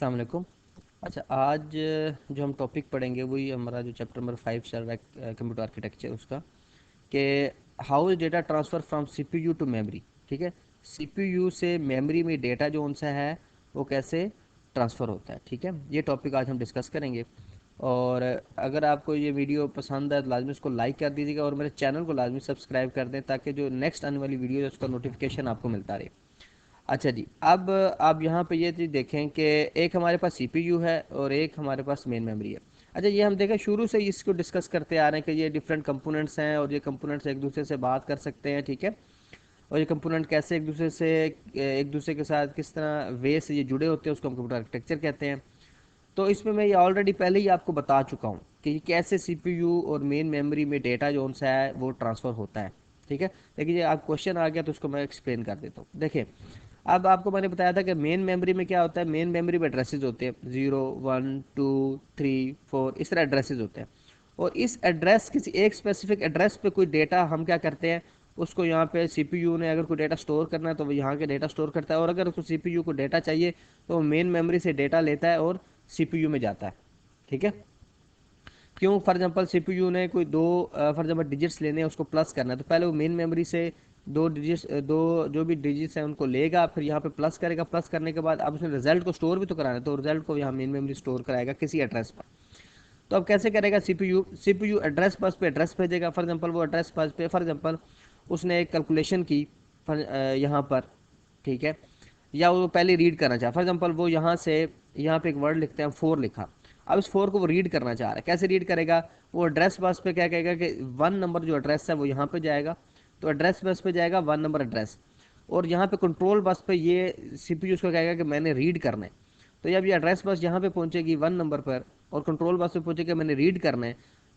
अस्सलाम वालेकुम। अच्छा, आज जो हम टॉपिक पढ़ेंगे वही हमारा जो चैप्टर नंबर 5 चल रहा है कंप्यूटर आर्किटेक्चर उसका, कि how is data transfer from CPU to memory. ठीक है, सीपीयू से मेमोरी में डेटा जो उनसा है वो कैसे ट्रांसफ़र होता है। ठीक है, ये टॉपिक आज हम डिस्कस करेंगे। और अगर आपको ये वीडियो पसंद है तो लाजमी उसको लाइक कर दीजिएगा और मेरे चैनल को लाजमी सब्सक्राइब कर दें ताकि जो नेक्स्ट आने वाली वीडियो है उसका नोटिफिकेशन आपको मिलता रहे। अच्छा जी, अब आप यहाँ पे ये चीज़ देखें कि एक हमारे पास सीपीयू है और एक हमारे पास मेन मेमोरी है। अच्छा, ये हम देखें शुरू से ही इसको डिस्कस करते आ रहे हैं कि ये डिफरेंट कंपोनेंट्स हैं और ये कंपोनेंट्स एक दूसरे से बात कर सकते हैं। ठीक है, और ये कंपोनेंट कैसे एक दूसरे के साथ किस तरह वे से ये जुड़े होते हैं उसको हम कंप्यूटर आर्किटेक्चर कहते हैं। तो इसमें मैं ये ऑलरेडी पहले ही आपको बता चुका हूँ कि ये कैसे सीपीयू और मेन मेमोरी में डेटा जो सा है वो ट्रांसफ़र होता है। ठीक है, लेकिन ये आप क्वेश्चन आ गया तो उसको मैं एक्सप्लेन कर देता हूँ। देखिए, अब आपको मैंने बताया था कि मेन मेमोरी में क्या होता है। मेन मेमोरी में एड्रेसेस होते हैं 0 1 2 3 4, इस तरह एड्रेसेस होते हैं। और इस एड्रेस किसी एक स्पेसिफिक एड्रेस पे कोई डेटा हम क्या करते हैं, उसको यहाँ पे सीपीयू ने अगर कोई डेटा स्टोर करना है तो वो यहाँ के डेटा स्टोर करता है, और अगर उसको सीपीयू को डेटा चाहिए तो वो मेन मेमोरी से डेटा लेता है और सीपीयू में जाता है। ठीक है, क्यों? फॉर एग्जांपल सीपीयू ने कोई दो फॉर एग्जांपल डिजिट्स लेने हैं, उसको प्लस करना है, तो पहले वो मेन मेमोरी से दो डिजिट्स दो जो भी डिजिट्स हैं उनको लेगा, फिर यहाँ पे प्लस करेगा। प्लस करने के बाद अब उसने रिजल्ट को स्टोर भी तो कराना है, तो रिजल्ट को यहाँ मेन मेमोरी स्टोर कराएगा किसी एड्रेस पर। तो अब कैसे करेगा? सीपीयू एड्रेस बस पे एड्रेस भेजेगा। फॉर एग्जांपल वो एड्रेस बस पे फॉर एग्जांपल उसने एक कैलकुलेशन की यहाँ पर। ठीक है, या वो पहले रीड करना चाहे। फॉर एग्जांपल वो यहाँ पे एक वर्ड लिखते हैं 4 लिखा। अब इस 4 को वो रीड करना चाह रहा है, कैसे रीड करेगा? वो एड्रेस बस पे क्या कहेगा कि 1 नंबर जो एड्रेस है वो यहाँ पे जाएगा, तो एड्रेस बस पे जाएगा 1 नंबर एड्रेस। और यहाँ पे कंट्रोल बस पे ये सीपीयू उसको कहेगा कि मैंने रीड करना है। तो जब ये एड्रेस बस यहाँ पे पहुंचेगी 1 नंबर पर और कंट्रोल बस पे पहुंचेगा मैंने रीड करना है,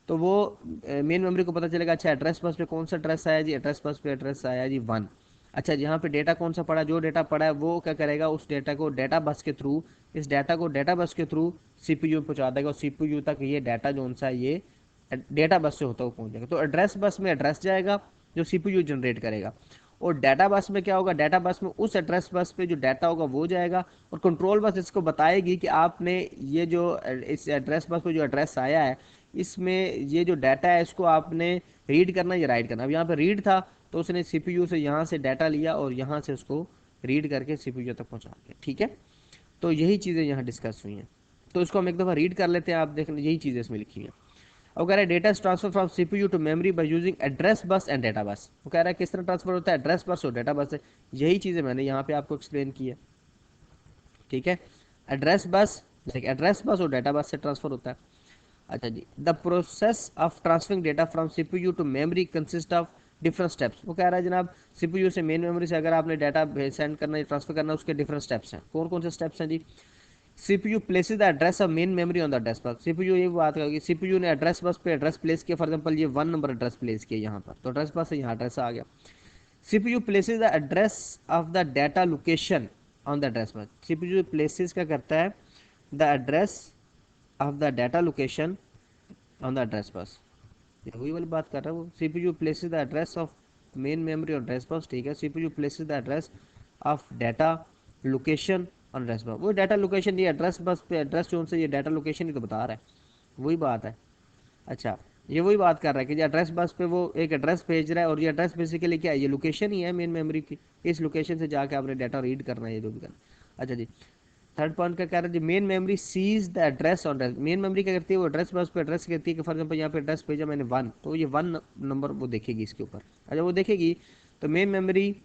तो वो मेन मेमोरी को पता चलेगा अच्छा एड्रेस बस पे कौन सा एड्रेस आया जी, एड्रेस बस पे एड्रेस आया जी 1। अच्छा, यहाँ पे डेटा कौन सा पड़ा, जो डेटा पड़ा है वो क्या करेगा, उस डेटा को डेटा बस के थ्रू इस डाटा को डेटा बस के थ्रू सीपीयू पहुंचा देगा, और सीपीयू तक ये डाटा जो सा है ये डेटा बस से होता हुआ पहुंचेगा। तो एड्रेस बस में एड्रेस जाएगा जो सीपीयू जनरेट करेगा, और डाटा बस में क्या होगा, डाटा बस में उस एड्रेस बस पे जो डाटा होगा वो जाएगा, और कंट्रोल बस इसको बताएगी कि आपने ये जो इस एड्रेस बस पे जो एड्रेस आया है इसमें ये जो डाटा है इसको आपने रीड करना या राइट करना। अब यहाँ पे रीड था तो उसने सीपीयू से यहाँ से डाटा लिया और यहाँ से उसको रीड करके सीपीयू तक पहुँचा दिया। ठीक है, तो यही चीज़ें यहाँ डिस्कस हुई हैं। तो इसको हम एक दफ़ा रीड कर लेते हैं, आप देख यही चीज़ें इसमें लिखी हैं। अब कह रहा है data transfer from CPU to memory by using address bus and data bus. वो कह रहा है किस तरह ट्रांसफर होता है, एड्रेस बस और डेटा बस से। यही चीज़ें मैंने यहाँ पे आपको एक्सप्लेन की है। ठीक है, एड्रेस बस एड्रेस बस और डेटा बस से ट्रांसफर होता है। अच्छा जी, the process of transferring data from CPU to memory consist of different steps. वो कह रहा है जनाब सीपीयू से मेन मेमोरी से अगर आपने डाटा सेंड करना या ट्रांसफर करना उसके डिफरेंट स्टेप्स हैं। कौन कौन से स्टेप्स हैं जी? CPU places the address of main memory on the address bus. CPU ये बात करेगी, सीपीयू ने एड्रेस बस पे एड्रेस प्लेस किया। फॉर एग्जांपल ये 1 नंबर एड्रेस प्लेस किया यहाँ पर, तो एड्रेस बस से यहाँ एड्रेस आ गया। CPU places the address of the data location on the address bus. CPU places क्या करता है, the address of the data location on the address बस। वही वाली बात कर रहा है वो, CPU places the address of main memory on address bus. ठीक है, CPU places the address of data location on address bus. वो डाटा लोकेशन ये एड्रेस बस पे एड्रेस जो उनसे ये डाटा लोकेशन ही तो बता रहा है, वही बात है। अच्छा, ये वही बात कर रहा है कि एड्रेस बस पे वो एक एड्रेस भेज रहा है, और ये एड्रेस बेसिकली क्या है, ये लोकेशन ही है मेन मेमोरी की। इस लोकेशन से जाके आपने डाटा रीड करना है, ये जो भी करना है। अच्छा जी, थर्ड पॉइंट का कह रहा है main memory sees the address on address. Main memory क्या करती है, वो एड्रेस बस पे एड्रेस कहती है कि फॉर एग्जांपल यहाँ पे एड्रेस भेजा मैंने 1, तो ये 1 नंबर वो देखेगी इसके ऊपर। अच्छा, वो देखेगी तो main memory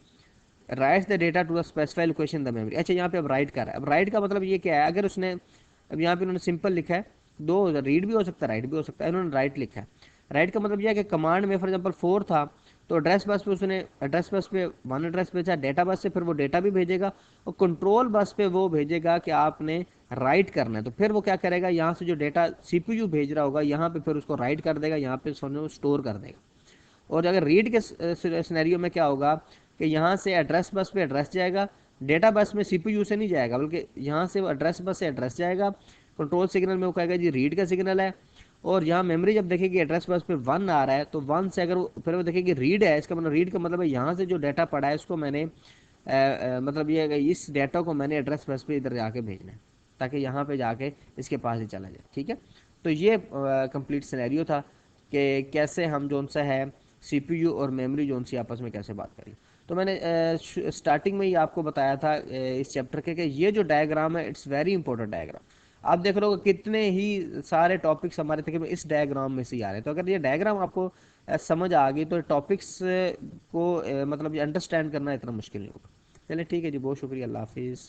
writes the data to the specified location the memory. अच्छा, यहाँ पे अब राइट कर रहा है। अब राइट का मतलब ये क्या है, अगर उसने अब यहाँ पे उन्होंने सिंपल लिखा है, दो रीड भी हो सकता है राइट भी हो सकता है, इन्होंने राइट लिखा है। राइट का मतलब यह है कि कमांड में फॉर एग्जांपल 4 था तो एड्रेस बस पे उसने एड्रेस बस पे 1 एड्रेस भेजा, डेटा बस से फिर वो डेटा भी भेजेगा, और कंट्रोल बस पे वो भेजेगा कि आपने राइट करना है। तो फिर वो क्या करेगा, यहाँ से जो डेटा सीपीयू भेज रहा होगा यहाँ पे फिर उसको राइट कर देगा, यहाँ पे स्टोर कर देगा। और अगर रीड के सिनेरियो में क्या होगा कि यहाँ से एड्रेस बस पे एड्रेस जाएगा, डेटा बस में सीपीयू से नहीं जाएगा, बल्कि यहाँ से वो एड्रेस बस से एड्रेस जाएगा। कंट्रोल सिग्नल में वो कहेगा जी रीड का सिग्नल है, और यहाँ मेमोरी जब देखेगी एड्रेस बस पे 1 आ रहा है तो 1 से अगर फिर वो देखेगी रीड है, इसका मतलब रीड का मतलब है यहाँ से जो डाटा पड़ा है इसको मैंने मतलब ये है कि इस डाटा को मैंने एड्रेस बस पे इधर जाके भेजना है। ताकि यहाँ पे जाके इसके पास ही चला जाए। ठीक है, तो ये कंप्लीट सिनेरियो था कि कैसे हम जोन सा है सीपीयू और मेमोरी जोन सी आपस में कैसे बात करें। तो मैंने स्टार्टिंग में ही आपको बताया था इस चैप्टर के कि ये जो डायग्राम है इट्स वेरी इंपॉर्टेंट डायग्राम। आप देख रहे हो कितने ही सारे टॉपिक्स हमारे तक में इस डायग्राम में से ही आ रहे हैं। तो अगर ये डायग्राम आपको समझ आ गई तो टॉपिक्स को मतलब ये अंडरस्टैंड करना इतना मुश्किल नहीं होगा। चलिए ठीक है जी, बहुत शुक्रिया, अल्लाह हाफिज़।